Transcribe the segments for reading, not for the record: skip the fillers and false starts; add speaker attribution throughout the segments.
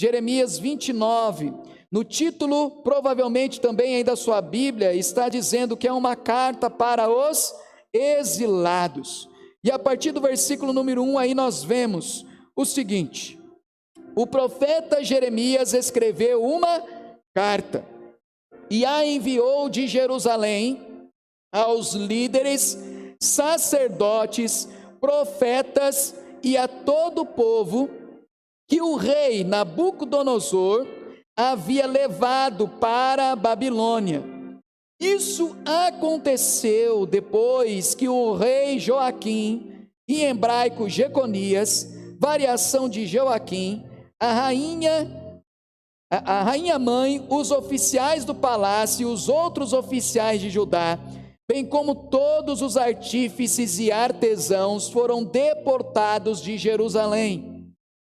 Speaker 1: Jeremias 29, no título, provavelmente também aí da sua Bíblia, está dizendo que é uma carta para os exilados. E a partir do versículo número 1 aí nós vemos o seguinte: o profeta Jeremias escreveu uma carta e a enviou de Jerusalém aos líderes, sacerdotes, profetas e a todo o povo que o rei Nabucodonosor havia levado para a Babilônia. Isso aconteceu depois que o rei Joaquim, em hebraico Jeconias, variação de Joaquim, a rainha mãe, os oficiais do palácio e os outros oficiais de Judá, bem como todos os artífices e artesãos, foram deportados de Jerusalém.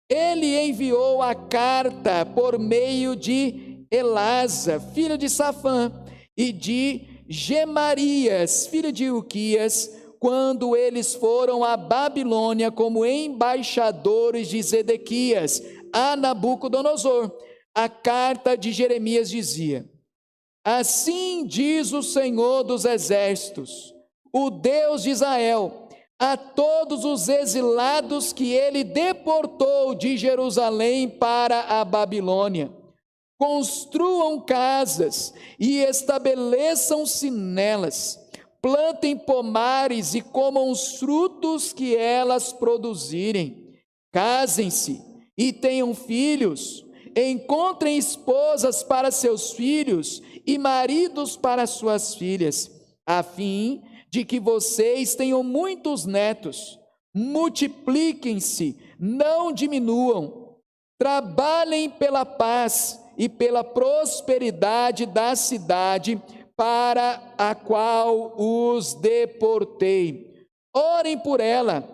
Speaker 1: Ele enviou a carta por meio de Elasa, filho de Safã, e de Gemarias, filho de Uquias, quando eles foram à Babilônia como embaixadores de Zedequias a Nabucodonosor. A carta de Jeremias dizia: assim diz o Senhor dos exércitos, o Deus de Israel, a todos os exilados que ele deportou de Jerusalém para a Babilônia: construam casas e estabeleçam-se nelas, plantem pomares e comam os frutos que elas produzirem, casem-se e tenham filhos, encontrem esposas para seus filhos e maridos para suas filhas, a fim de que vocês tenham muitos netos. Multipliquem-se, não diminuam, trabalhem pela paz e pela prosperidade da cidade para a qual os deportei. Orem por ela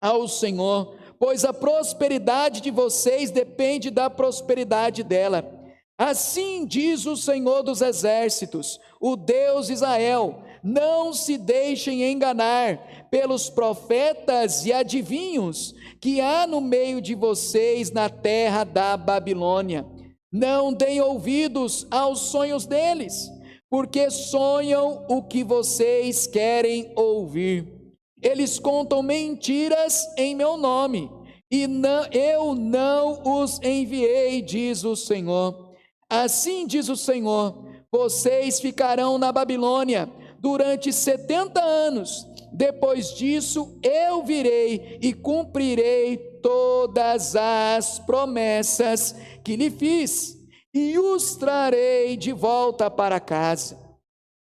Speaker 1: ao Senhor, pois a prosperidade de vocês depende da prosperidade dela. Assim diz o Senhor dos exércitos, o Deus de Israel: não se deixem enganar pelos profetas e adivinhos que há no meio de vocês na terra da Babilônia. Não deem ouvidos aos sonhos deles, porque sonham o que vocês querem ouvir. Eles contam mentiras em meu nome, e eu não os enviei, diz o Senhor. Assim diz o Senhor: vocês ficarão na Babilônia durante 70 anos. Depois disso eu virei e cumprirei todas as promessas que lhe fiz, e os trarei de volta para casa,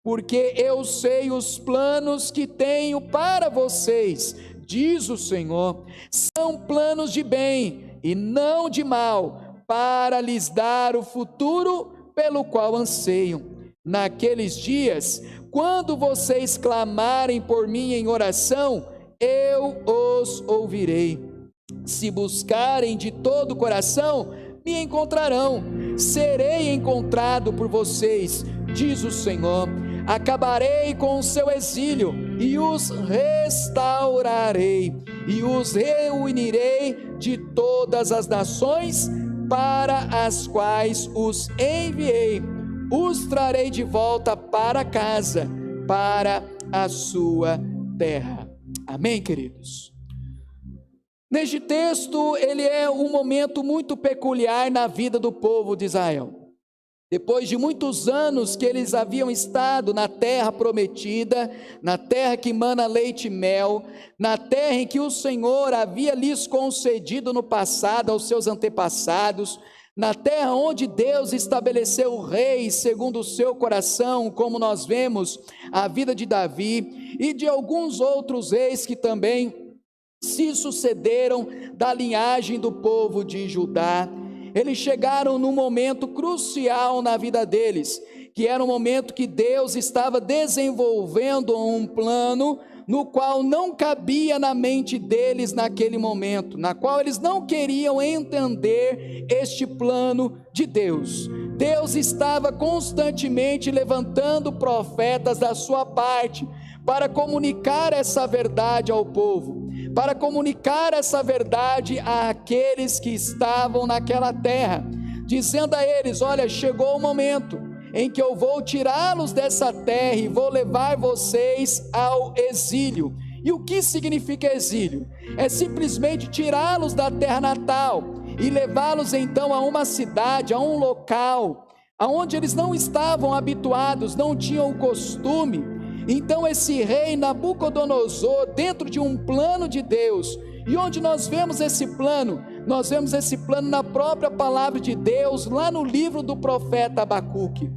Speaker 1: porque eu sei os planos que tenho para vocês, diz o Senhor, são planos de bem e não de mal, para lhes dar o futuro pelo qual anseiam. Naqueles dias, quando vocês clamarem por mim em oração, eu os ouvirei. Se buscarem de todo o coração, me encontrarão. Serei encontrado por vocês, diz o Senhor. Acabarei com o seu exílio e os restaurarei, e os reunirei de todas as nações para as quais os enviei. Os trarei de volta para casa, para a sua terra. Amém, queridos? Neste texto, ele é um momento muito peculiar na vida do povo de Israel. Depois de muitos anos que eles haviam estado na terra prometida, na terra que mana leite e mel, na terra em que o Senhor havia lhes concedido no passado aos seus antepassados, na terra onde Deus estabeleceu reis segundo o seu coração, como nós vemos a vida de Davi e de alguns outros reis que também se sucederam da linhagem do povo de Judá. Eles chegaram num momento crucial na vida deles, que era um momento que Deus estava desenvolvendo um plano no qual não cabia na mente deles naquele momento, na qual eles não queriam entender este plano de Deus. Deus estava constantemente levantando profetas da sua parte para comunicar essa verdade ao povo, para comunicar essa verdade àqueles que estavam naquela terra, dizendo a eles: olha, chegou o momento em que eu vou tirá-los dessa terra e vou levar vocês ao exílio. E o que significa exílio? É simplesmente tirá-los da terra natal e levá-los então a uma cidade, a um local, aonde eles não estavam habituados, não tinham o costume. Então esse rei Nabucodonosor, dentro de um plano de Deus, e onde nós vemos esse plano? Nós vemos esse plano na própria palavra de Deus, lá no livro do profeta Abacuque.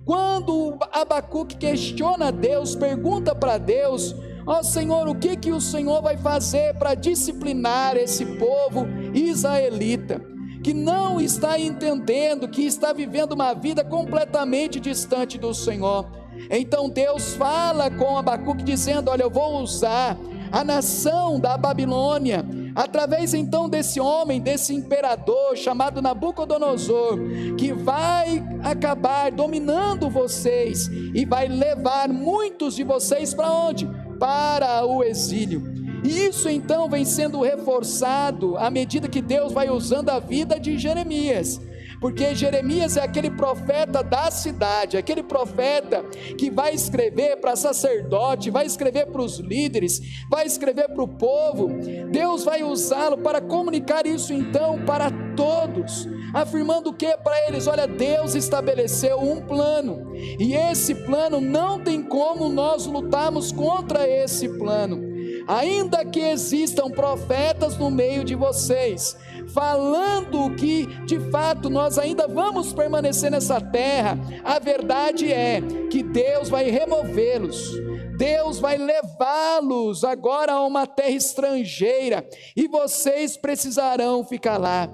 Speaker 1: Quando Abacuque questiona Deus, pergunta para Deus: ó Senhor, o que o Senhor vai fazer para disciplinar esse povo israelita, que não está entendendo, que está vivendo uma vida completamente distante do Senhor? Então Deus fala com Abacuque dizendo: olha, eu vou usar a nação da Babilônia, através então desse homem, desse imperador chamado Nabucodonosor, que vai acabar dominando vocês e vai levar muitos de vocês para onde? Para o exílio. E isso então vem sendo reforçado à medida que Deus vai usando a vida de Jeremias, porque Jeremias é aquele profeta da cidade, aquele profeta que vai escrever para sacerdote, vai escrever para os líderes, vai escrever para o povo. Deus vai usá-lo para comunicar isso então para todos, afirmando o que para eles? Olha, Deus estabeleceu um plano, e esse plano não tem como nós lutarmos contra esse plano, ainda que existam profetas no meio de vocês, falando que de fato nós ainda vamos permanecer nessa terra. A verdade é que Deus vai removê-los, Deus vai levá-los agora a uma terra estrangeira, e vocês precisarão ficar lá.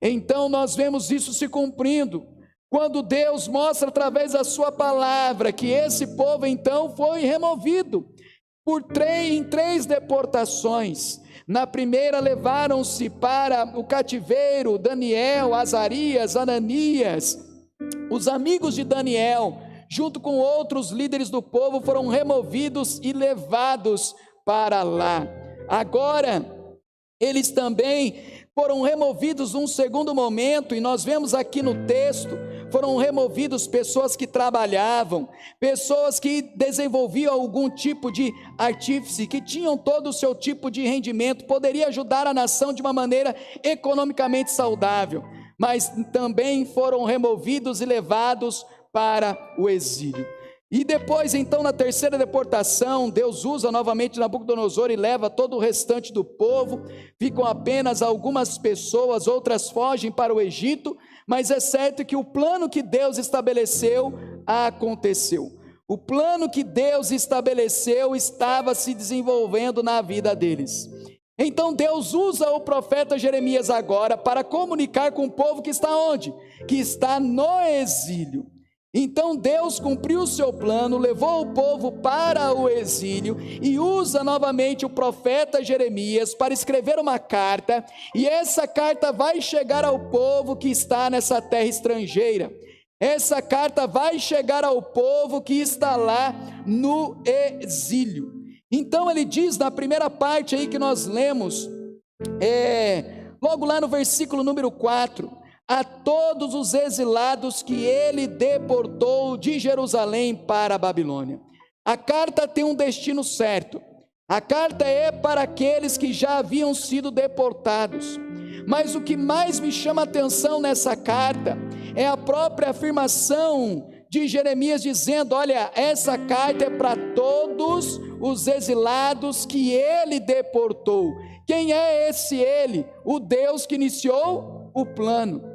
Speaker 1: Então nós vemos isso se cumprindo, quando Deus mostra através da sua palavra que esse povo então foi removido em 3 deportações. Na primeira levaram-se para o cativeiro Daniel, Azarias, Ananias. Os amigos de Daniel, junto com outros líderes do povo, foram removidos e levados para lá. Agora, eles também foram removidos num segundo momento, e nós vemos aqui no texto, foram removidos pessoas que trabalhavam, pessoas que desenvolviam algum tipo de artífice, que tinham todo o seu tipo de rendimento, poderia ajudar a nação de uma maneira economicamente saudável, mas também foram removidos e levados para o exílio. E depois então, na terceira deportação, Deus usa novamente Nabucodonosor e leva todo o restante do povo. Ficam apenas algumas pessoas, outras fogem para o Egito, mas é certo que o plano que Deus estabeleceu aconteceu. O plano que Deus estabeleceu estava se desenvolvendo na vida deles. Então Deus usa o profeta Jeremias agora para comunicar com o povo que está onde? Que está no exílio. Então Deus cumpriu o seu plano, levou o povo para o exílio e usa novamente o profeta Jeremias para escrever uma carta, e essa carta vai chegar ao povo que está nessa terra estrangeira. Essa carta vai chegar ao povo que está lá no exílio. Então ele diz na primeira parte aí que nós lemos, logo lá no versículo número 4, a todos os exilados que ele deportou de Jerusalém para a Babilônia. A carta tem um destino certo. A carta é para aqueles que já haviam sido deportados. Mas o que mais me chama a atenção nessa carta é a própria afirmação de Jeremias dizendo: olha, essa carta é para todos os exilados que ele deportou. Quem é esse ele? O Deus que iniciou o plano.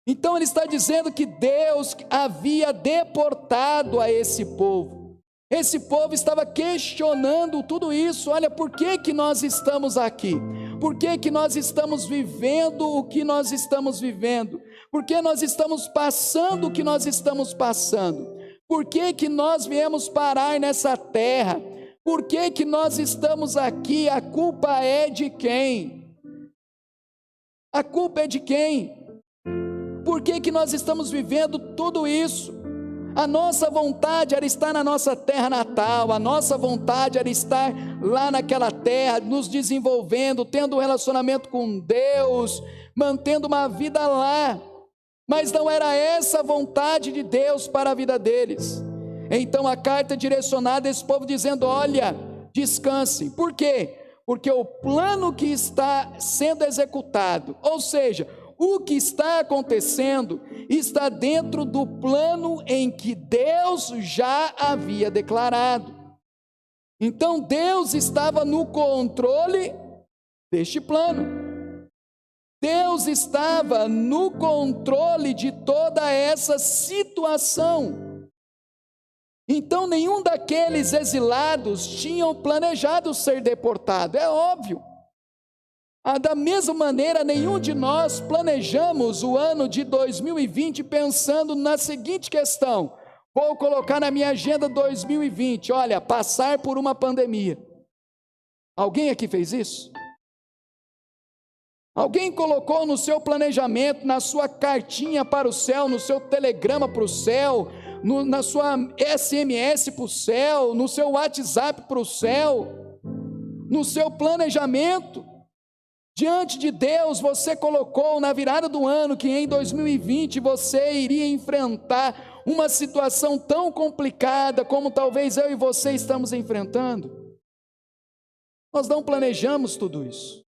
Speaker 1: Então ele está dizendo que Deus havia deportado a esse povo. Esse povo estava questionando tudo isso. Olha, por que nós estamos aqui? Por que nós estamos vivendo o que nós estamos vivendo? Por que nós estamos passando o que nós estamos passando? Por que nós viemos parar nessa terra? Por que nós estamos aqui? A culpa é de quem? A culpa é de quem? Por que nós estamos vivendo tudo isso? A nossa vontade era estar na nossa terra natal, a nossa vontade era estar lá naquela terra, nos desenvolvendo, tendo um relacionamento com Deus, mantendo uma vida lá. Mas não era essa a vontade de Deus para a vida deles. Então a carta é direcionada a esse povo dizendo: olha, descansem. Por quê? Porque o plano que está sendo executado, ou seja, o que está acontecendo, está dentro do plano em que Deus já havia declarado. Então Deus estava no controle deste plano. Deus estava no controle de toda essa situação. Então nenhum daqueles exilados tinham planejado ser deportado, é óbvio. Da mesma maneira, nenhum de nós planejamos o ano de 2020 pensando na seguinte questão: vou colocar na minha agenda 2020, olha, passar por uma pandemia. Alguém aqui fez isso? Alguém colocou no seu planejamento, na sua cartinha para o céu, no seu telegrama para o céu, na sua SMS para o céu, no seu WhatsApp para o céu, no seu planejamento, diante de Deus, você colocou na virada do ano que em 2020 você iria enfrentar uma situação tão complicada como talvez eu e você estamos enfrentando? Nós não planejamos tudo isso.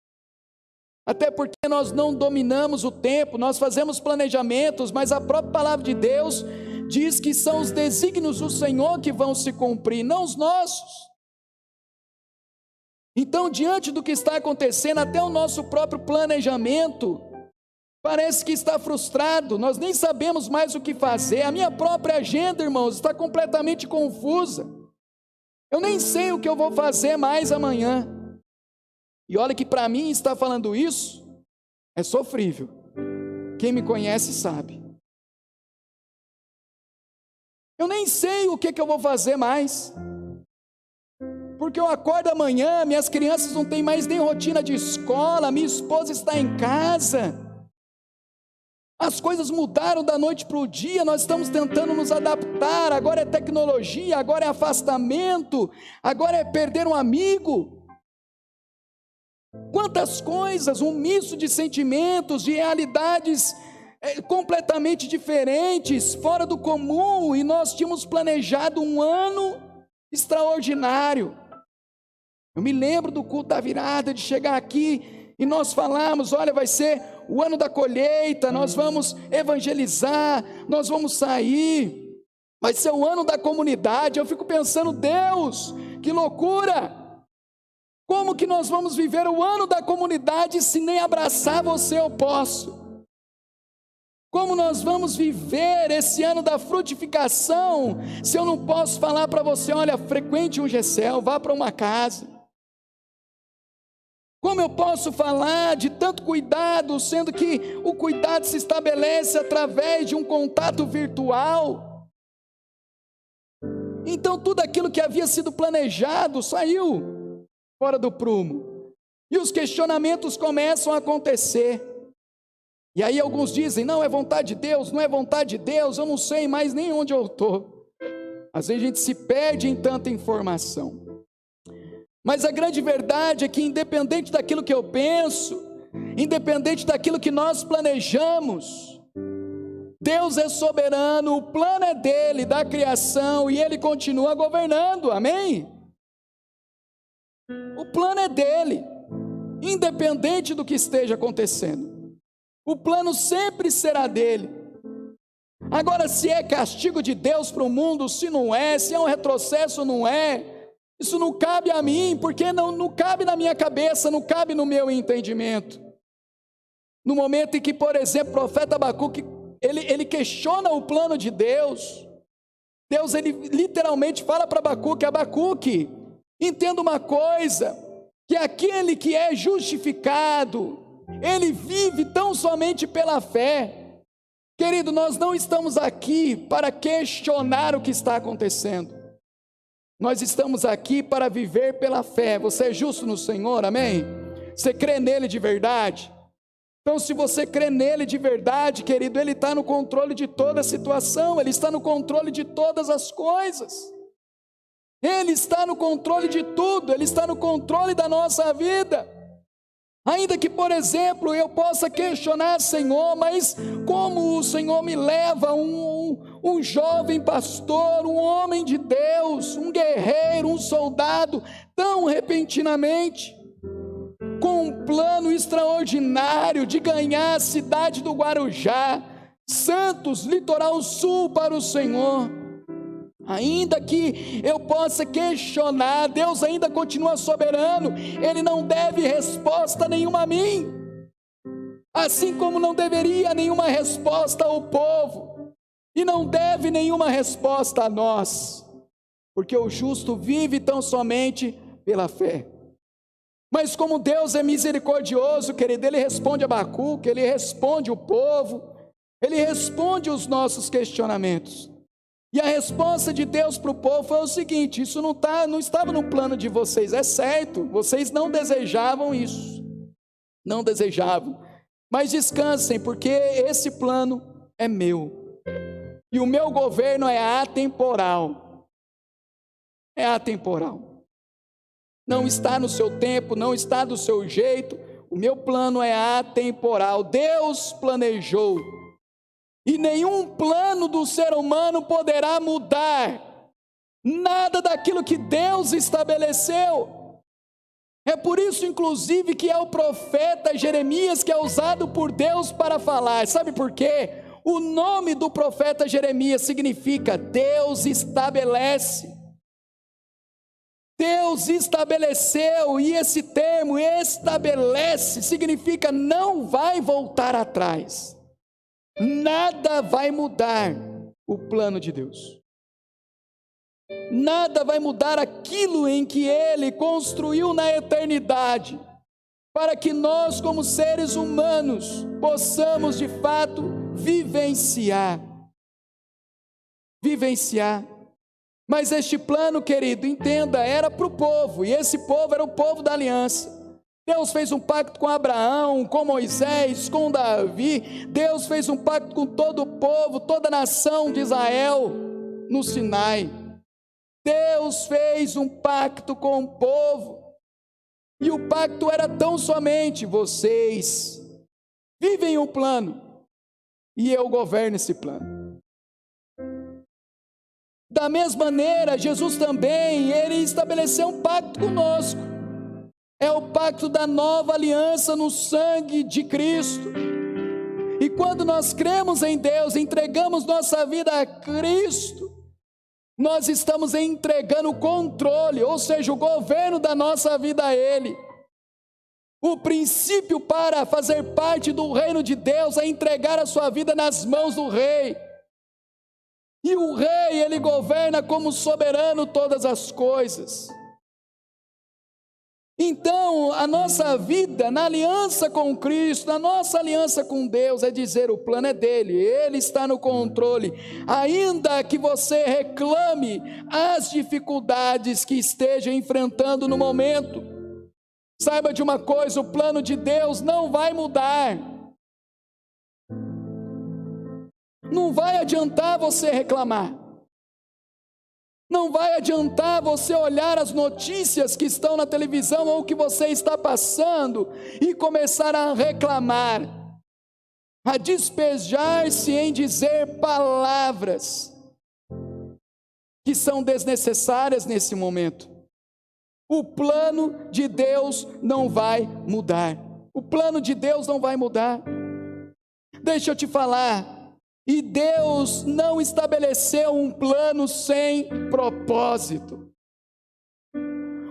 Speaker 1: Até porque nós não dominamos o tempo, nós fazemos planejamentos, mas a própria palavra de Deus diz que são os desígnios do Senhor que vão se cumprir, não os nossos. Então, diante do que está acontecendo, até o nosso próprio planejamento parece que está frustrado, nós nem sabemos mais o que fazer. A minha própria agenda, irmãos, está completamente confusa. Eu nem sei o que eu vou fazer mais amanhã. E olha que para mim estar falando isso é sofrível. Quem me conhece sabe. Eu nem sei o que eu vou fazer mais. Porque eu acordo amanhã, minhas crianças não têm mais nem rotina de escola, minha esposa está em casa. As coisas mudaram da noite para o dia, nós estamos tentando nos adaptar. Agora é tecnologia, agora é afastamento, agora é perder um amigo. Quantas coisas, um misto de sentimentos, de realidades completamente diferentes, fora do comum, e nós tínhamos planejado um ano extraordinário. Eu me lembro do culto da virada, de chegar aqui e nós falarmos: olha, vai ser o ano da colheita, nós vamos evangelizar, nós vamos sair, vai ser o ano da comunidade. Eu fico pensando: Deus, que loucura! Como que nós vamos viver o ano da comunidade se nem abraçar você eu posso? Como nós vamos viver esse ano da frutificação se eu não posso falar para você: olha, frequente um GCL, vá para uma casa? Como eu posso falar de tanto cuidado, sendo que o cuidado se estabelece através de um contato virtual? Então tudo aquilo que havia sido planejado saiu fora do prumo, e os questionamentos começam a acontecer. E aí alguns dizem: não, é vontade de Deus, não é vontade de Deus, eu não sei mais nem onde eu estou. Às vezes a gente se perde em tanta informação. Mas a grande verdade é que, independente daquilo que eu penso, independente daquilo que nós planejamos, Deus é soberano, o plano é dele, da criação, e ele continua governando, amém? O plano é dele, independente do que esteja acontecendo. O plano sempre será dele. Agora, se é castigo de Deus para o mundo, se não é, se é um retrocesso, não é, isso não cabe a mim, porque não cabe na minha cabeça, não cabe no meu entendimento. No momento em que, por exemplo, o profeta Abacuque, ele questiona o plano de Deus, Deus ele literalmente fala para Abacuque: Abacuque, entenda uma coisa, que aquele que é justificado, ele vive tão somente pela fé. Querido, nós não estamos aqui para questionar o que está acontecendo, nós estamos aqui para viver pela fé. Você é justo no Senhor, amém? Você crê nele de verdade? Então, se você crê nele de verdade, querido, ele está no controle de toda a situação, ele está no controle de todas as coisas, ele está no controle de tudo, ele está no controle da nossa vida. Ainda que, por exemplo, eu possa questionar, Senhor, mas como o Senhor me leva um jovem pastor, um homem de Deus, um guerreiro, um soldado, tão repentinamente, com um plano extraordinário de ganhar a cidade do Guarujá, Santos, litoral sul para o Senhor. Ainda que eu possa questionar, Deus ainda continua soberano, Ele não deve resposta nenhuma a mim, assim como não deveria nenhuma resposta ao povo, e não deve nenhuma resposta a nós, porque o justo vive tão somente pela fé. Mas como Deus é misericordioso, querido, Ele responde a Abacuque, Ele responde o povo, Ele responde os nossos questionamentos. E a resposta de Deus para o povo foi o seguinte: isso não estava no plano de vocês, é certo, vocês não desejavam isso, não desejavam, mas descansem, porque esse plano é meu, e o meu governo é atemporal, não está no seu tempo, não está do seu jeito, o meu plano é atemporal, Deus planejou, e nenhum plano do ser humano poderá mudar nada daquilo que Deus estabeleceu. É por isso, inclusive, que é o profeta Jeremias que é usado por Deus para falar. Sabe por quê? O nome do profeta Jeremias significa Deus estabelece. Deus estabeleceu, e esse termo estabelece significa não vai voltar atrás. Nada vai mudar o plano de Deus, nada vai mudar aquilo em que Ele construiu na eternidade, para que nós, como seres humanos, possamos de fato vivenciar. Mas este plano, querido, entenda, era para o povo, e esse povo era o povo da aliança. Deus fez um pacto com Abraão, com Moisés, com Davi. Deus fez um pacto com todo o povo, toda a nação de Israel no Sinai. Deus fez um pacto com o povo, e o pacto era tão somente: vocês vivem o plano e eu governo esse plano. Da mesma maneira, Jesus também, Ele estabeleceu um pacto conosco. É o pacto da nova aliança no sangue de Cristo. E quando nós cremos em Deus, entregamos nossa vida a Cristo, nós estamos entregando o controle, ou seja, o governo da nossa vida a Ele. O princípio para fazer parte do reino de Deus é entregar a sua vida nas mãos do Rei. E o Rei, Ele governa como soberano todas as coisas. Então, a nossa vida na aliança com Cristo, na nossa aliança com Deus, é dizer: o plano é dele, Ele está no controle. Ainda que você reclame as dificuldades que esteja enfrentando no momento, saiba de uma coisa: o plano de Deus não vai mudar. Não vai adiantar você reclamar. Não vai adiantar você olhar as notícias que estão na televisão ou que você está passando e começar a reclamar, a despejar-se em dizer palavras que são desnecessárias nesse momento. O plano de Deus não vai mudar. O plano de Deus não vai mudar. Deixa eu te falar. E Deus não estabeleceu um plano sem propósito.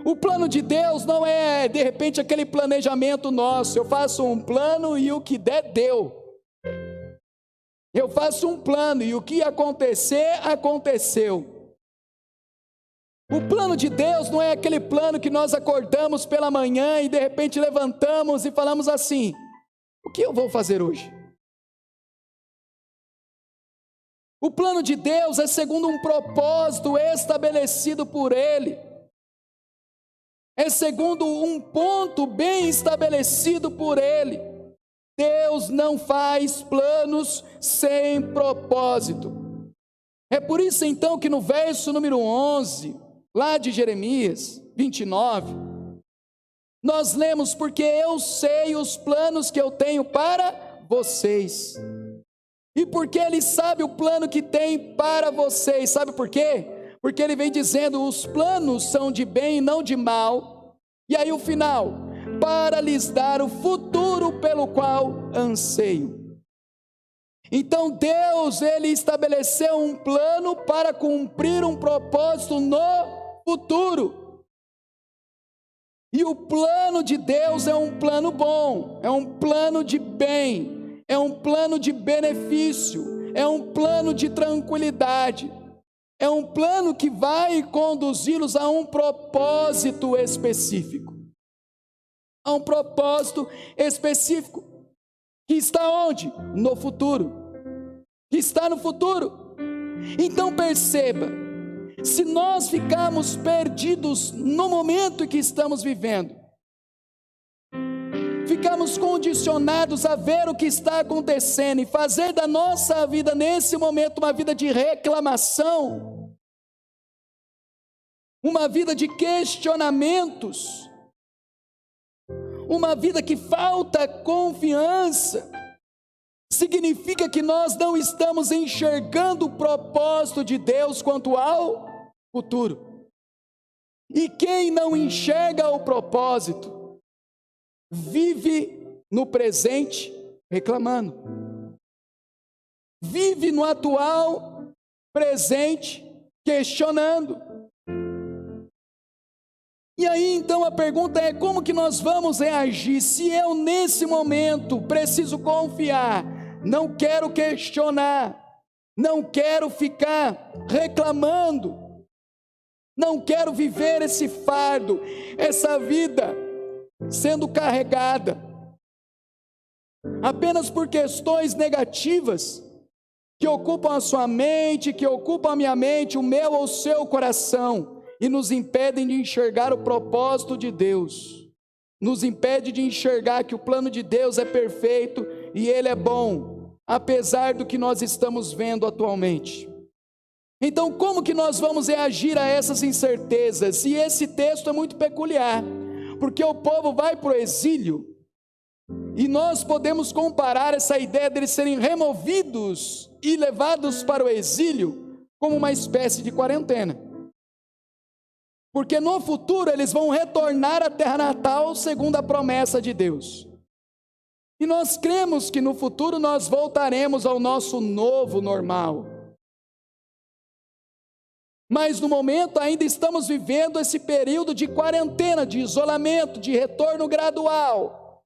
Speaker 1: O plano de Deus não é, de repente, aquele planejamento nosso: eu faço um plano e o que der, deu. Eu faço um plano e o que acontecer, aconteceu. O plano de Deus não é aquele plano que nós acordamos pela manhã e de repente levantamos e falamos assim: o que eu vou fazer hoje? O plano de Deus é segundo um propósito estabelecido por Ele. É segundo um ponto bem estabelecido por Ele. Deus não faz planos sem propósito. É por isso então que no verso número 11, lá de Jeremias 29, nós lemos: porque eu sei os planos que eu tenho para vocês. E porque Ele sabe o plano que tem para vocês, sabe por quê? Porque Ele vem dizendo: os planos são de bem e não de mal. E aí o final: para lhes dar o futuro pelo qual anseio. Então Deus, Ele estabeleceu um plano para cumprir um propósito no futuro. E o plano de Deus é um plano bom, é um plano de bem, é um plano de benefício, é um plano de tranquilidade, é um plano que vai conduzi-los a um propósito específico. A um propósito específico, que está onde? No futuro, que está no futuro. Então perceba, se nós ficarmos perdidos no momento que estamos vivendo, ficamos condicionados a ver o que está acontecendo e fazer da nossa vida nesse momento uma vida de reclamação, uma vida de questionamentos, uma vida que falta confiança, significa que nós não estamos enxergando o propósito de Deus quanto ao futuro. E quem não enxerga o propósito, vive no presente reclamando, vive no atual presente questionando. E aí então a pergunta é: como que nós vamos reagir se eu nesse momento preciso confiar, não quero questionar, não quero ficar reclamando, não quero viver esse fardo, essa vida sendo carregada apenas por questões negativas que ocupam a sua mente, que ocupam a minha mente, o meu ou o seu coração, e nos impedem de enxergar o propósito de Deus, nos impede de enxergar que o plano de Deus é perfeito e Ele é bom, apesar do que nós estamos vendo atualmente. Então, como que nós vamos reagir a essas incertezas? E esse texto é muito peculiar, porque o povo vai para o exílio, e nós podemos comparar essa ideia deles serem removidos e levados para o exílio como uma espécie de quarentena. Porque no futuro eles vão retornar à terra natal segundo a promessa de Deus. E nós cremos que no futuro nós voltaremos ao nosso novo normal. Mas no momento ainda estamos vivendo esse período de quarentena, de isolamento, de retorno gradual.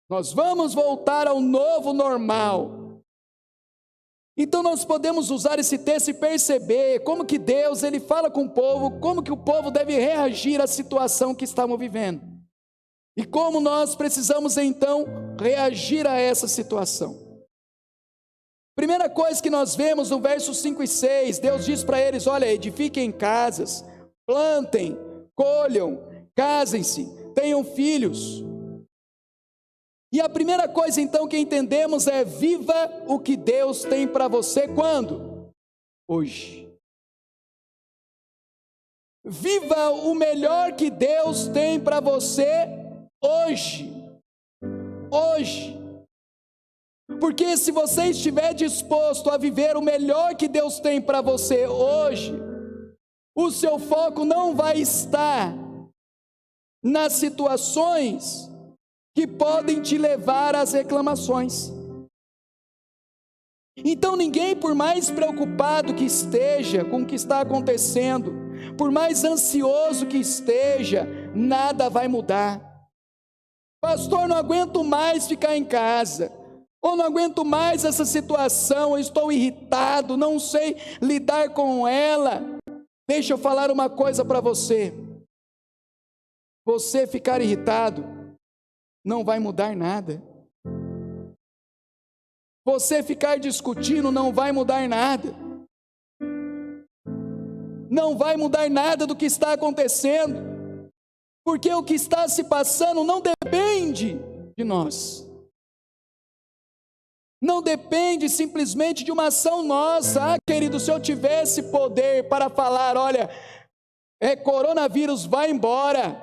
Speaker 1: Nós vamos voltar ao novo normal. Então nós podemos usar esse texto e perceber como que Deus, Ele fala com o povo, como que o povo deve reagir à situação que estamos vivendo. E como nós precisamos então reagir a essa situação. Primeira coisa que nós vemos no versos 5 e 6, Deus diz para eles: olha, edifiquem casas, plantem, colham, casem-se, tenham filhos. E a primeira coisa então que entendemos é: viva o que Deus tem para você quando? Hoje. Viva o melhor que Deus tem para você hoje. Hoje. Porque se você estiver disposto a viver o melhor que Deus tem para você hoje, o seu foco não vai estar nas situações que podem te levar às reclamações. Então ninguém, por mais preocupado que esteja com o que está acontecendo, por mais ansioso que esteja, nada vai mudar. Pastor, não aguento mais ficar em casa, ou não aguento mais essa situação, eu estou irritado, não sei lidar com ela. Deixa eu falar uma coisa para você: você ficar irritado não vai mudar nada. Você ficar discutindo não vai mudar nada. Não vai mudar nada do que está acontecendo, porque o que está se passando não depende de nós. Não depende simplesmente de uma ação nossa. Querido, se eu tivesse poder para falar, olha, coronavírus, vai embora,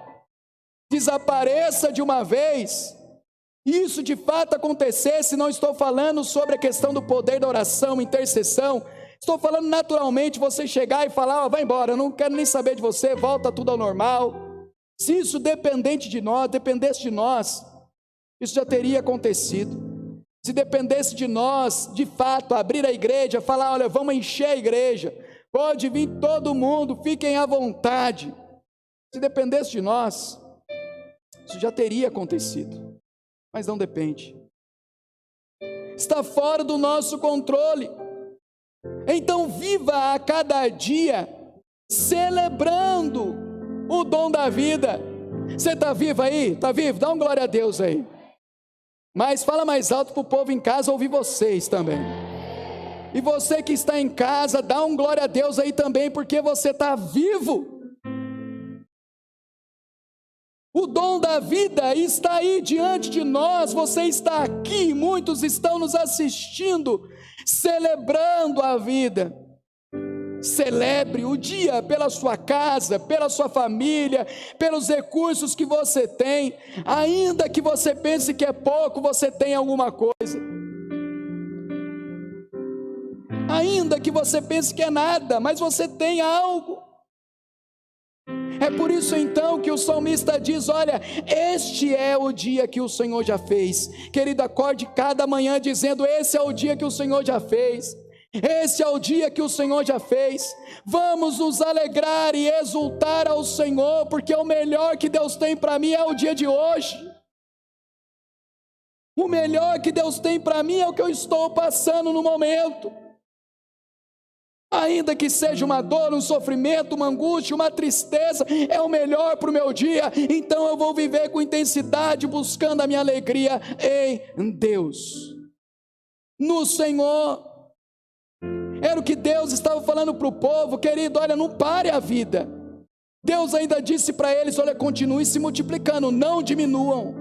Speaker 1: desapareça de uma vez, isso de fato acontecesse, não estou falando sobre a questão do poder da oração, intercessão, estou falando naturalmente, você chegar e falar, vai embora, eu não quero nem saber de você, volta tudo ao normal. Se isso dependesse de nós, isso já teria acontecido. Se dependesse de nós, de fato, abrir a igreja, falar, olha, vamos encher a igreja, pode vir todo mundo, fiquem à vontade. Se dependesse de nós, isso já teria acontecido, mas não depende. Está fora do nosso controle. Então viva a cada dia, celebrando o dom da vida. Você está vivo aí? Está vivo? Dá um glória a Deus aí. Mas fala mais alto para o povo em casa ouvir vocês também. E você que está em casa, dá um glória a Deus aí também, porque você está vivo. O dom da vida está aí diante de nós, você está aqui, muitos estão nos assistindo, celebrando a vida. Celebre o dia pela sua casa, pela sua família, pelos recursos que você tem, ainda que você pense que é pouco, você tem alguma coisa. Ainda que você pense que é nada, mas você tem algo. É por isso então que o salmista diz, olha, este é o dia que o Senhor já fez. Querido, acorde cada manhã dizendo, esse é o dia que o Senhor já fez. Esse é o dia que o Senhor já fez. Vamos nos alegrar e exultar ao Senhor, porque o melhor que Deus tem para mim é o dia de hoje. O melhor que Deus tem para mim é o que eu estou passando no momento. Ainda que seja uma dor, um sofrimento, uma angústia, uma tristeza, é o melhor para o meu dia, então eu vou viver com intensidade, buscando a minha alegria em Deus, no Senhor. Era o que Deus estava falando para o povo, querido, olha, não pare a vida. Deus ainda disse para eles, olha, continue se multiplicando, não diminuam.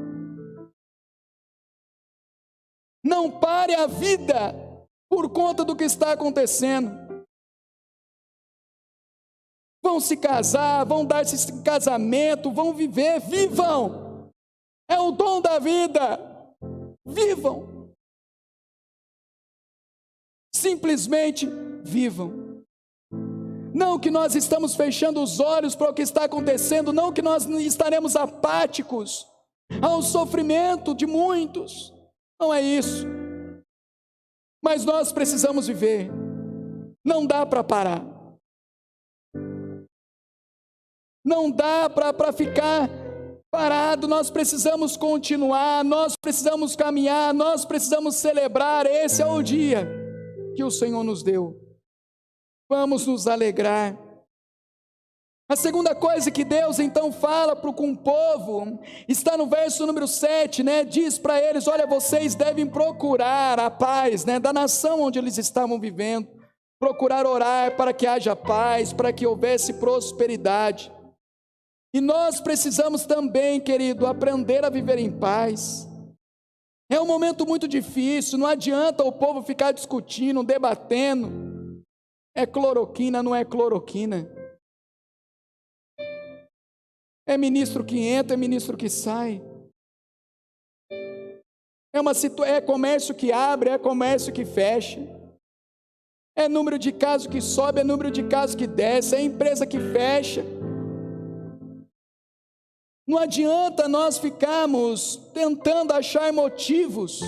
Speaker 1: Não pare a vida por conta do que está acontecendo. Vão se casar, vão dar-se esse casamento, vão viver, vivam. É o dom da vida. Vivam. Simplesmente vivam. Não que nós estamos fechando os olhos para o que está acontecendo, não que nós estaremos apáticos ao sofrimento de muitos. Não é isso. Mas nós precisamos viver. Não dá para parar. Não dá para ficar parado, nós precisamos continuar, nós precisamos caminhar, nós precisamos celebrar. Esse é o dia que o Senhor nos deu. Vamos nos alegrar. A segunda coisa que Deus então fala com o povo, está no verso número 7, diz para eles, olha, vocês devem procurar a paz, da nação onde eles estavam vivendo, procurar orar para que haja paz, para que houvesse prosperidade. E nós precisamos também, querido, aprender a viver em paz. É um momento muito difícil, não adianta o povo ficar discutindo, debatendo. É cloroquina, não é cloroquina. É ministro que entra, é ministro que sai. É comércio que abre, é comércio que fecha. É número de casos que sobe, é número de casos que desce, é empresa que fecha. Não adianta nós ficarmos tentando achar motivos,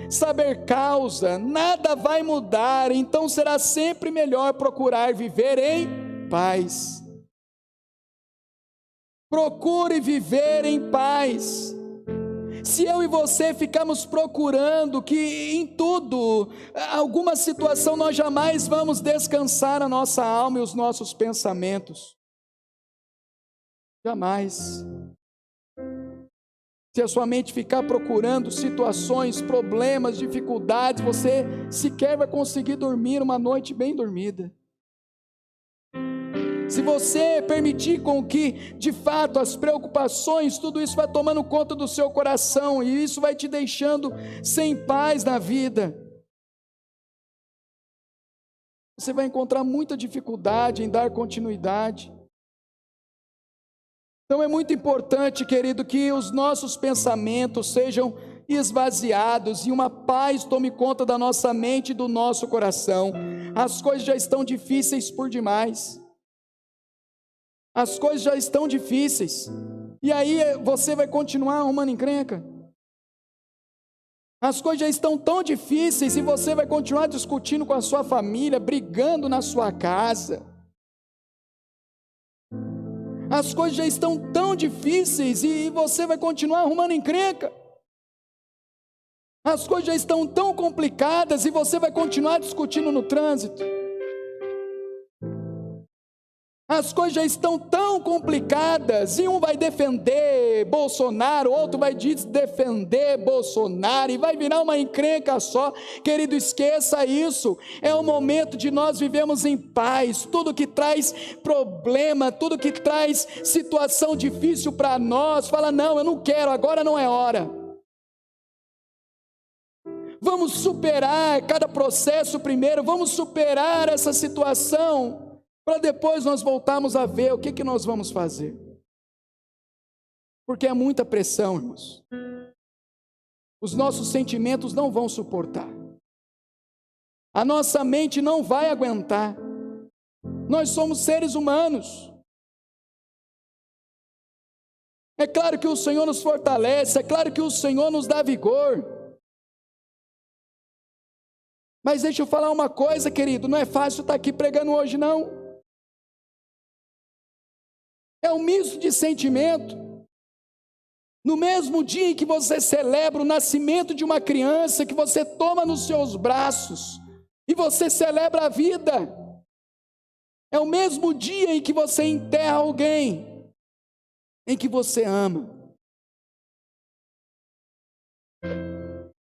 Speaker 1: saber causa, nada vai mudar, então será sempre melhor procurar viver em paz. Procure viver em paz. Se eu e você ficarmos procurando que em tudo, alguma situação, nós jamais vamos descansar a nossa alma e os nossos pensamentos. Jamais. Se a sua mente ficar procurando situações, problemas, dificuldades, você sequer vai conseguir dormir uma noite bem dormida. Se você permitir com que, de fato, as preocupações, tudo isso vai tomando conta do seu coração, e isso vai te deixando sem paz na vida, você vai encontrar muita dificuldade em dar continuidade. Então é muito importante, querido, que os nossos pensamentos sejam esvaziados e uma paz tome conta da nossa mente e do nosso coração. As coisas já estão difíceis por demais. As coisas já estão difíceis. E aí você vai continuar arrumando encrenca? As coisas já estão tão difíceis e você vai continuar discutindo com a sua família, brigando na sua casa. As coisas já estão tão difíceis e você vai continuar arrumando encrenca. As coisas já estão tão complicadas e você vai continuar discutindo no trânsito. As coisas já estão tão complicadas e um vai defender Bolsonaro, o outro vai defender Bolsonaro e vai virar uma encrenca só. Querido, esqueça isso. É o momento de nós vivermos em paz. Tudo que traz problema, tudo que traz situação difícil para nós, fala: não, eu não quero, agora não é hora. Vamos superar cada processo primeiro, vamos superar essa situação, para depois nós voltarmos a ver o que nós vamos fazer. Porque é muita pressão, irmãos. Os nossos sentimentos não vão suportar. A nossa mente não vai aguentar. Nós somos seres humanos. É claro que o Senhor nos fortalece, é claro que o Senhor nos dá vigor. Mas deixa eu falar uma coisa, querido, não é fácil estar aqui pregando hoje, não. É um misto de sentimento. No mesmo dia em que você celebra o nascimento de uma criança, que você toma nos seus braços, e você celebra a vida, é o mesmo dia em que você enterra alguém, em que você ama.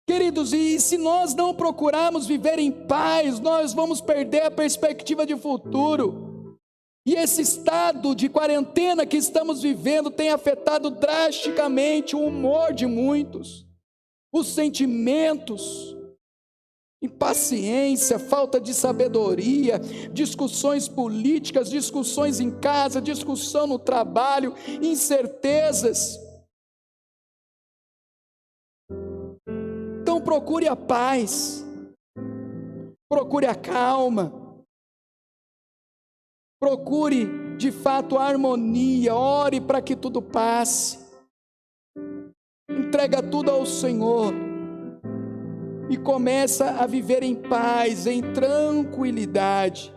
Speaker 1: Queridos, e se nós não procurarmos viver em paz, nós vamos perder a perspectiva de futuro. E esse estado de quarentena que estamos vivendo tem afetado drasticamente o humor de muitos, os sentimentos, impaciência, falta de sabedoria, discussões políticas, discussões em casa, discussão no trabalho, incertezas. Então procure a paz, procure a calma, procure de fato a harmonia, ore para que tudo passe, entrega tudo ao Senhor e começa a viver em paz, em tranquilidade.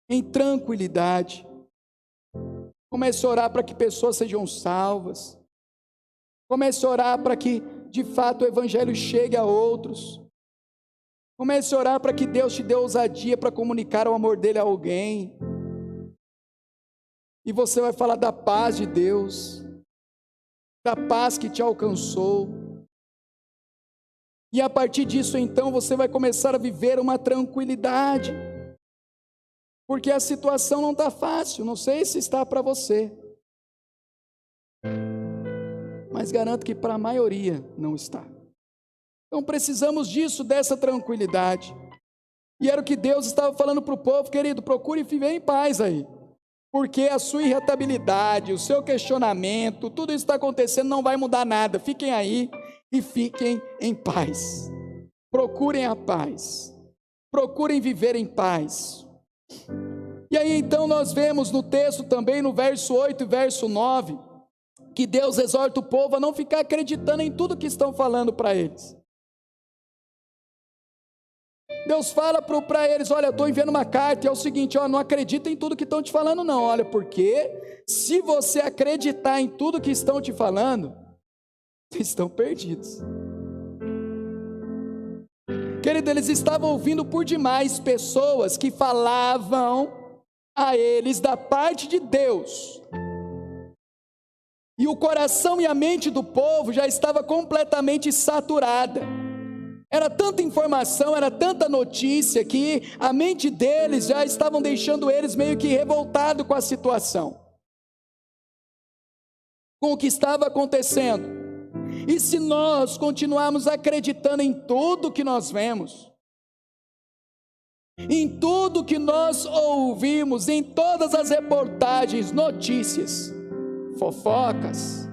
Speaker 1: Em tranquilidade. Comece a orar para que pessoas sejam salvas. Comece a orar para que de fato o Evangelho chegue a outros. Comece a orar para que Deus te dê ousadia para comunicar o amor dele a alguém. E você vai falar da paz de Deus, da paz que te alcançou. E a partir disso, então, você vai começar a viver uma tranquilidade. Porque a situação não está fácil, não sei se está para você. Mas garanto que para a maioria não está. Então precisamos disso, dessa tranquilidade. E era o que Deus estava falando para o povo: querido, procure viver em paz aí. Porque a sua irritabilidade, o seu questionamento, tudo isso está acontecendo, não vai mudar nada. Fiquem aí e fiquem em paz. Procurem a paz. Procurem viver em paz. E aí então nós vemos no texto também, no verso 8 e verso 9, que Deus exorta o povo a não ficar acreditando em tudo que estão falando para eles. Deus fala para eles: olha, eu estou enviando uma carta, e é o seguinte, ó, não acredita em tudo que estão te falando não, olha, porque se você acreditar em tudo que estão te falando, vocês estão perdidos. Querido, eles estavam ouvindo por demais pessoas que falavam a eles da parte de Deus, e o coração e a mente do povo já estava completamente saturada. Era tanta informação, era tanta notícia, que a mente deles já estavam deixando eles meio que revoltados com a situação, com o que estava acontecendo. E se nós continuarmos acreditando em tudo que nós vemos, Em tudo que nós ouvimos, em todas as reportagens, notícias, fofocas,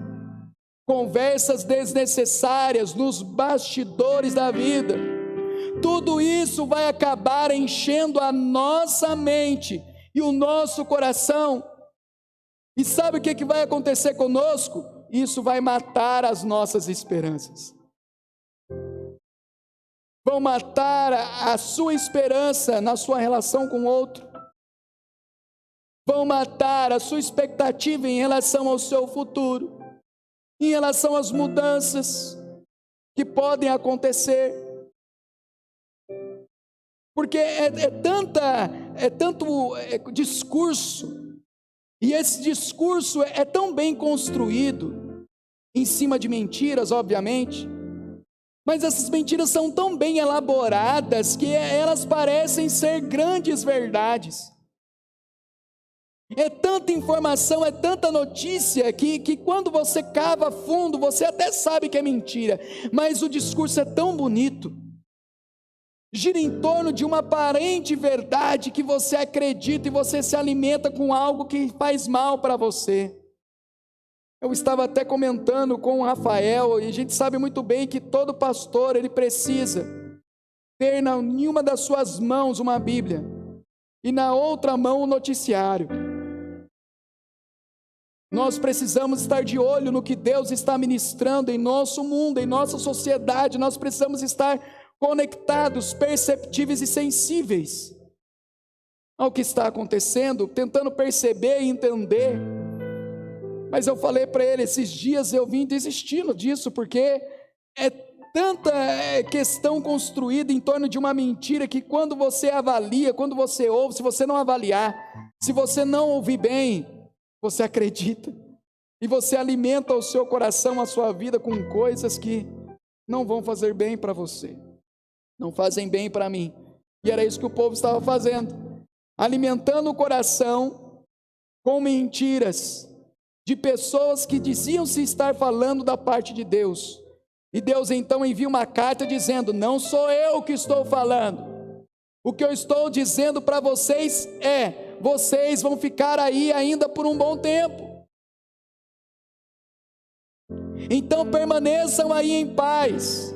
Speaker 1: conversas desnecessárias nos bastidores da vida, tudo isso vai acabar enchendo a nossa mente e o nosso coração. E sabe o que vai acontecer conosco? Isso vai matar as nossas esperanças. Vão matar a sua esperança na sua relação com o outro. Vão matar a sua expectativa em relação ao seu futuro, em relação às mudanças que podem acontecer. Porque é tanto discurso, e esse discurso é tão bem construído, em cima de mentiras, obviamente, mas essas mentiras são tão bem elaboradas que elas parecem ser grandes verdades. É tanta informação, é tanta notícia que quando você cava fundo, você até sabe que é mentira, mas o discurso é tão bonito, gira em torno de uma aparente verdade que você acredita e você se alimenta com algo que faz mal para você. Eu estava até comentando com o Rafael, e a gente sabe muito bem que todo pastor, ele precisa ter em uma das suas mãos uma Bíblia, e na outra mão o noticiário. Nós precisamos estar de olho no que Deus está ministrando em nosso mundo, em nossa sociedade. Nós precisamos estar conectados, perceptíveis e sensíveis ao que está acontecendo, tentando perceber e entender. Mas eu falei para ele, esses dias eu vim desistindo disso, porque é tanta questão construída em torno de uma mentira, que quando você avalia, quando você ouve, se você não avaliar, se você não ouvir bem, você acredita, e você alimenta o seu coração, a sua vida com coisas que não vão fazer bem para você, não fazem bem para mim. E era isso que o povo estava fazendo, alimentando o coração com mentiras de pessoas que diziam-se estar falando da parte de Deus. E Deus então envia uma carta dizendo: não sou eu que estou falando, o que eu estou dizendo para vocês é: vocês vão ficar aí ainda por um bom tempo. Então permaneçam aí em paz.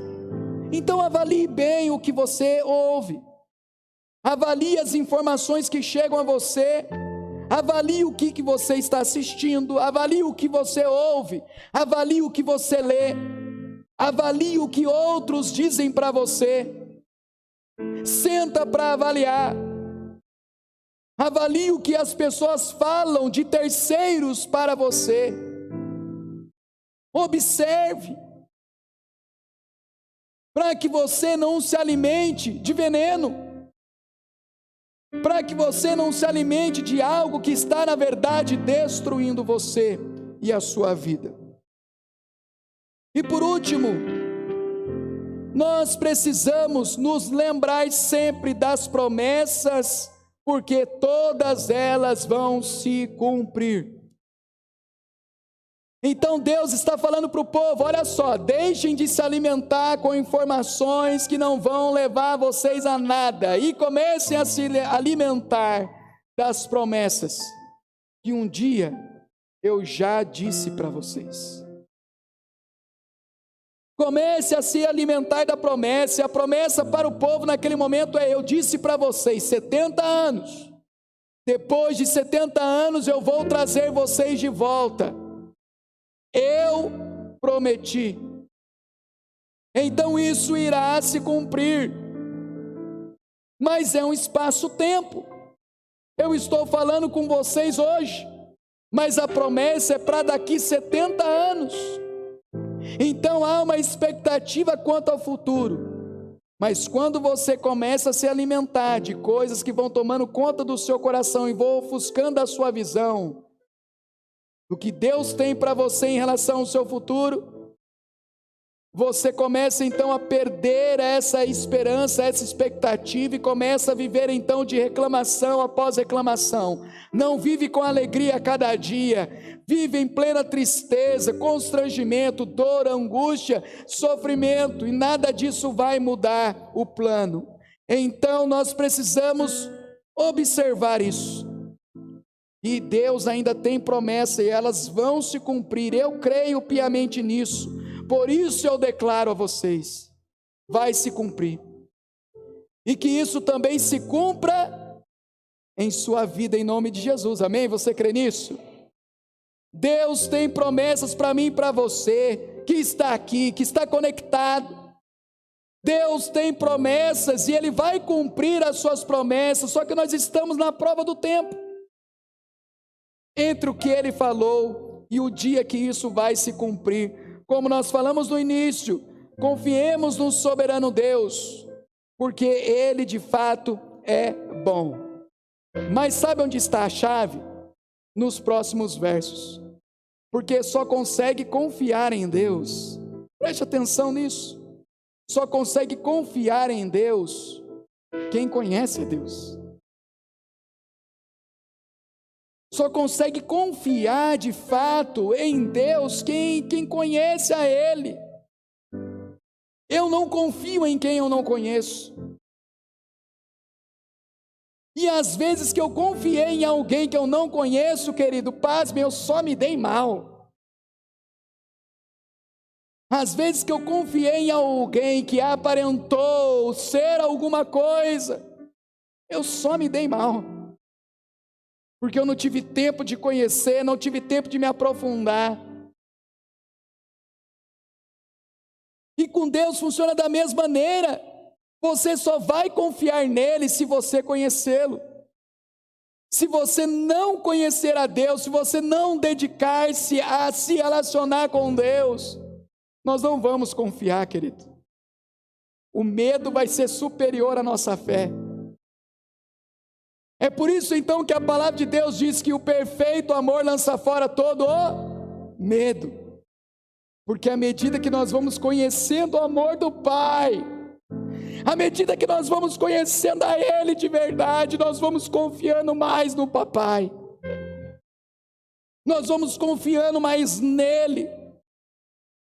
Speaker 1: Então avalie bem o que você ouve, avalie as informações que chegam a você, avalie o que você está assistindo, avalie o que você ouve, avalie o que você lê, avalie o que outros dizem para você. Senta para avaliar. Avalie o que as pessoas falam de terceiros para você. Observe, para que você não se alimente de veneno, para que você não se alimente de algo que está, na verdade, destruindo você e a sua vida. E por último, nós precisamos nos lembrar sempre das promessas, porque todas elas vão se cumprir. Então Deus está falando para o povo: olha só, deixem de se alimentar com informações que não vão levar vocês a nada, e comecem a se alimentar das promessas que um dia eu já disse para vocês. Comece a se alimentar da promessa. E a promessa para o povo naquele momento é: eu disse para vocês, 70 anos, depois de 70 anos eu vou trazer vocês de volta. Eu prometi. Então isso irá se cumprir. Mas é um espaço-tempo. Eu estou falando com vocês hoje, mas a promessa é para daqui 70 anos. Então há uma expectativa quanto ao futuro. Mas quando você começa a se alimentar de coisas que vão tomando conta do seu coração e vão ofuscando a sua visão do que Deus tem para você em relação ao seu futuro, você começa então a perder essa esperança, essa expectativa, e começa a viver então de reclamação após reclamação. Não vive com alegria a cada dia, vive em plena tristeza, constrangimento, dor, angústia, sofrimento, e nada disso vai mudar o plano. Então nós precisamos observar isso. E Deus ainda tem promessa e elas vão se cumprir. Eu creio piamente nisso. Por isso eu declaro a vocês: vai se cumprir. E que isso também se cumpra em sua vida, em nome de Jesus. Amém? Você crê nisso? Deus tem promessas para mim e para você, que está aqui, que está conectado. Deus tem promessas e Ele vai cumprir as suas promessas, só que nós estamos na prova do tempo, entre o que Ele falou e o dia que isso vai se cumprir. Como nós falamos no início, confiemos no soberano Deus, porque Ele de fato é bom. Mas sabe onde está a chave? Nos próximos versos. Porque só consegue confiar em Deus, preste atenção nisso, só consegue confiar em Deus quem conhece a Deus. Só consegue confiar de fato em Deus quem conhece a Ele. Eu não confio em quem eu não conheço. E às vezes que eu confiei em alguém que eu não conheço, querido, pasme, eu só me dei mal. Às vezes que eu confiei em alguém que aparentou ser alguma coisa, eu só me dei mal. Porque eu não tive tempo de conhecer, não tive tempo de me aprofundar. E com Deus funciona da mesma maneira. Você só vai confiar nele se você conhecê-lo. Se você não conhecer a Deus, se você não dedicar-se a se relacionar com Deus, nós não vamos confiar, querido. O medo vai ser superior à nossa fé. É por isso então que a palavra de Deus diz que o perfeito amor lança fora todo o medo. Porque à medida que nós vamos conhecendo o amor do Pai, à medida que nós vamos conhecendo a Ele de verdade, nós vamos confiando mais no Papai. Nós vamos confiando mais nele.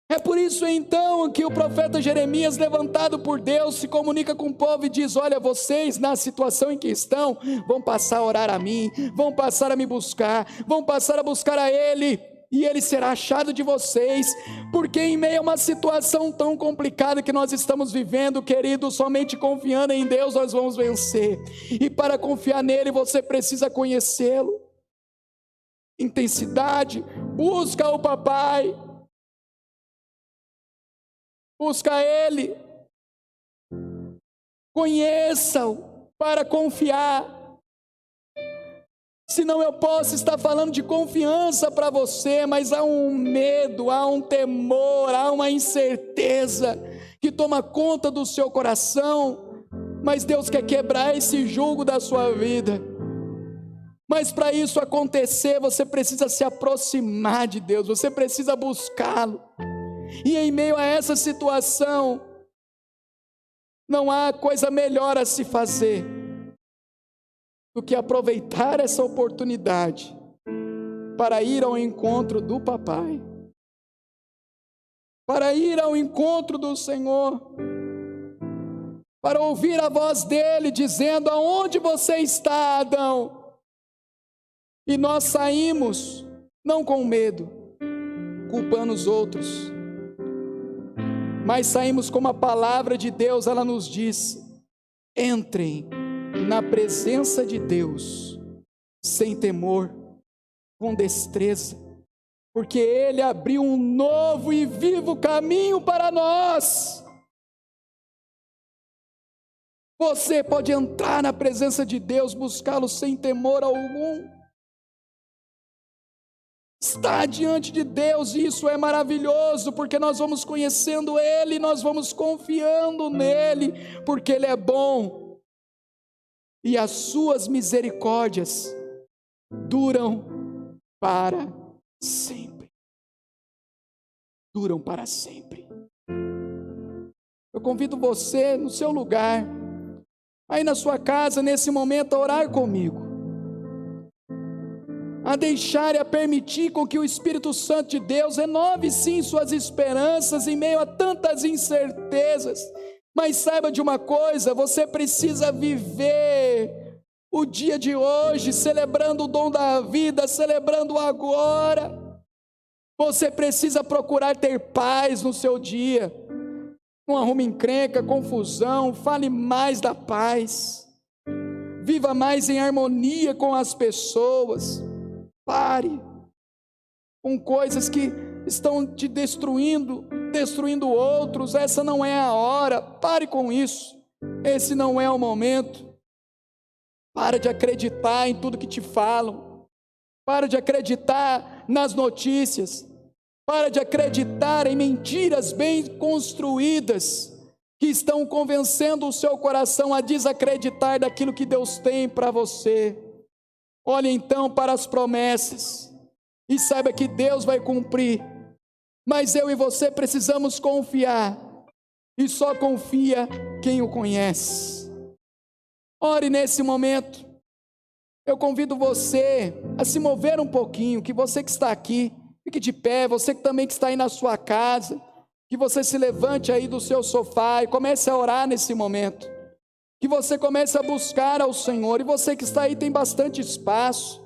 Speaker 1: É por isso então que o profeta Jeremias, levantado por Deus, se comunica com o povo e diz: olha, vocês na situação em que estão, vão passar a orar a mim, vão passar a me buscar, vão passar a buscar a Ele, e Ele será achado de vocês, porque em meio a uma situação tão complicada que nós estamos vivendo, querido, somente confiando em Deus nós vamos vencer. E para confiar nele você precisa conhecê-lo. Intensidade, busca o Papai, busca Ele, conheça-o para confiar. Senão eu posso estar falando de confiança para você, mas há um medo, há um temor, há uma incerteza que toma conta do seu coração, mas Deus quer quebrar esse jugo da sua vida. Mas para isso acontecer, você precisa se aproximar de Deus, você precisa buscá-lo. E em meio a essa situação, não há coisa melhor a se fazer do que aproveitar essa oportunidade para ir ao encontro do Papai, para ir ao encontro do Senhor, para ouvir a voz dele dizendo: aonde você está, Adão? E nós saímos não com medo, culpando os outros, mas saímos como a palavra de Deus, ela nos diz: entrem na presença de Deus, sem temor, com destreza, porque Ele abriu um novo e vivo caminho para nós. Você pode entrar na presença de Deus, buscá-lo sem temor algum. Estar diante de Deus, isso é maravilhoso, porque nós vamos conhecendo Ele, nós vamos confiando nele, porque Ele é bom. E as suas misericórdias duram para sempre. Duram para sempre. Eu convido você no seu lugar, aí na sua casa, nesse momento, a orar comigo, a deixar e a permitir com que o Espírito Santo de Deus renove sim suas esperanças em meio a tantas incertezas Mas saiba de uma coisa, você precisa viver o dia de hoje, celebrando o dom da vida, celebrando agora. Você precisa procurar ter paz no seu dia. Não arrume encrenca, confusão, fale mais da paz. Viva mais em harmonia com as pessoas. Pare com coisas que estão te destruindo outros. Essa não é a hora. Pare com isso. Esse não é o momento. Para de acreditar em tudo que te falam. Para de acreditar nas notícias. Para de acreditar em mentiras bem construídas que estão convencendo o seu coração a desacreditar daquilo que Deus tem para você. Olhe então para as promessas e saiba que Deus vai cumprir. Mas eu e você precisamos confiar, e só confia quem o conhece. Ore nesse momento. Eu convido você a se mover um pouquinho, que você que está aqui, fique de pé, você que também que está aí na sua casa, que você se levante aí do seu sofá e comece a orar nesse momento. Que você comece a buscar ao Senhor, e você que está aí tem bastante espaço.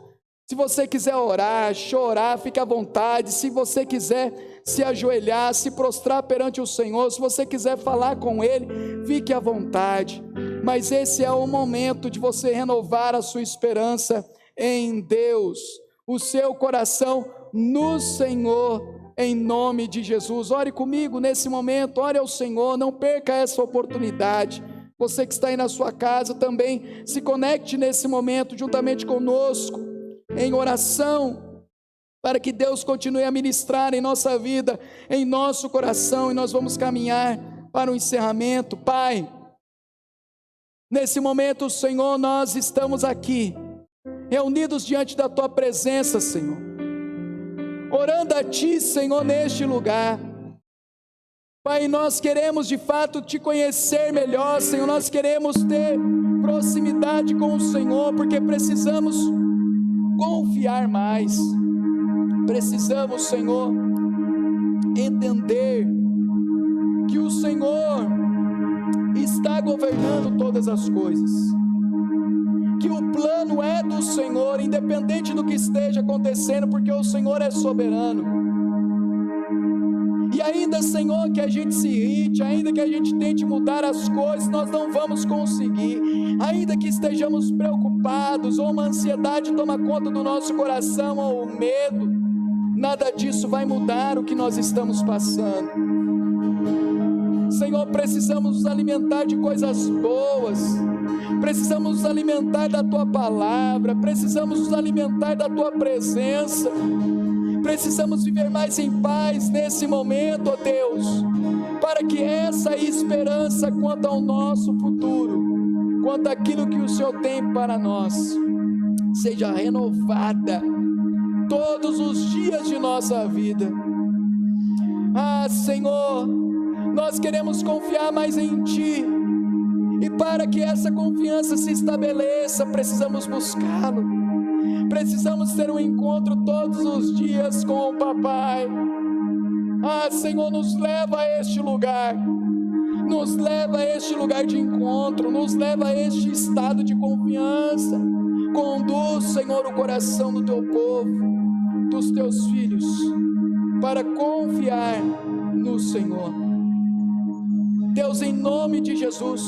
Speaker 1: Se você quiser orar, chorar, fique à vontade. Se você quiser se ajoelhar, se prostrar perante o Senhor, se você quiser falar com Ele, fique à vontade. Mas esse é o momento de você renovar a sua esperança em Deus, o seu coração no Senhor, em nome de Jesus. Ore comigo nesse momento, ore ao Senhor, não perca essa oportunidade. Você que está aí na sua casa também, se conecte nesse momento juntamente conosco, em oração, para que Deus continue a ministrar em nossa vida, em nosso coração, e nós vamos caminhar para o encerramento. Pai, nesse momento, Senhor, nós estamos aqui, reunidos diante da Tua presença, Senhor, orando a Ti, Senhor, neste lugar. Pai, nós queremos de fato Te conhecer melhor, Senhor, nós queremos ter proximidade com o Senhor, porque precisamos confiar mais, precisamos, Senhor, entender que o Senhor está governando todas as coisas, que o plano é do Senhor, independente do que esteja acontecendo, porque o Senhor é soberano. E ainda, Senhor, que a gente se irrite, ainda que a gente tente mudar as coisas, nós não vamos conseguir. Ainda que estejamos preocupados, ou uma ansiedade toma conta do nosso coração, ou o medo, nada disso vai mudar o que nós estamos passando. Senhor, precisamos nos alimentar de coisas boas, precisamos nos alimentar da Tua palavra, precisamos nos alimentar da Tua presença. Precisamos viver mais em paz nesse momento, ó Deus, para que essa esperança quanto ao nosso futuro, quanto àquilo que o Senhor tem para nós, seja renovada todos os dias de nossa vida. Ah, Senhor, nós queremos confiar mais em Ti, e para que essa confiança se estabeleça, precisamos buscá-lo. Precisamos ter um encontro todos os dias com o Papai. Ah, Senhor, nos leva a este lugar, nos leva a este lugar de encontro, nos leva a este estado de confiança. Conduz, Senhor, o coração do Teu povo, dos Teus filhos, para confiar no Senhor. Deus, em nome de Jesus,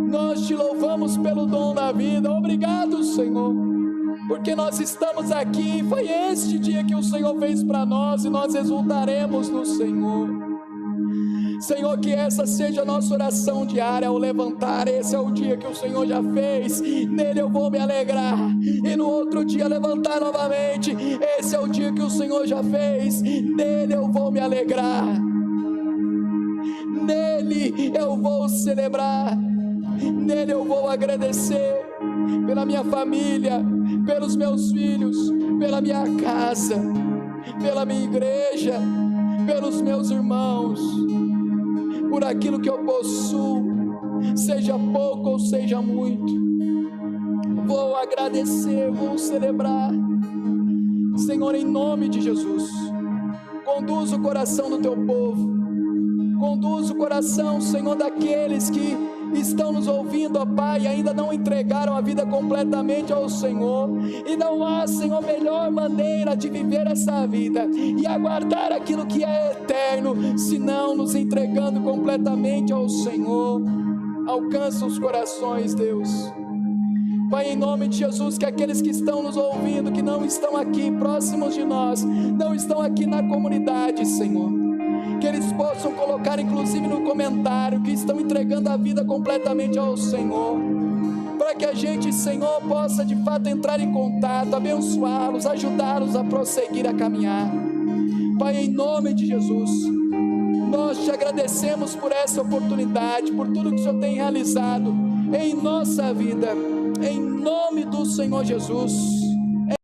Speaker 1: nós Te louvamos pelo dom da vida. Obrigado, Senhor, porque nós estamos aqui. Foi este dia que o Senhor fez para nós, e nós exultaremos no Senhor. Senhor, que essa seja a nossa oração diária ao levantar. Esse é o dia que o Senhor já fez, nele eu vou me alegrar, e no outro dia levantar novamente. Esse é o dia que o Senhor já fez, nele eu vou me alegrar, nele eu vou celebrar, nele eu vou agradecer pela minha família, pelos meus filhos, pela minha casa, pela minha igreja, pelos meus irmãos, por aquilo que eu possuo, seja pouco ou seja muito. Vou agradecer, vou celebrar. Senhor, em nome de Jesus, conduz o coração do Teu povo, Conduz o coração, Senhor, daqueles que estão nos ouvindo, ó Pai, e ainda não entregaram a vida completamente ao Senhor, e não há, Senhor, melhor maneira de viver essa vida e aguardar aquilo que é eterno, senão nos entregando completamente ao Senhor. Alcança os corações, Deus. Pai, em nome de Jesus, que aqueles que estão nos ouvindo, que não estão aqui próximos de nós, não estão aqui na comunidade, Senhor, que eles possam colocar inclusive no comentário que estão entregando a vida completamente ao Senhor, para que a gente, Senhor, possa de fato entrar em contato, abençoá-los, ajudá-los a prosseguir a caminhar. Pai, em nome de Jesus, nós te agradecemos por essa oportunidade, por tudo que o Senhor tem realizado em nossa vida, em nome do Senhor Jesus.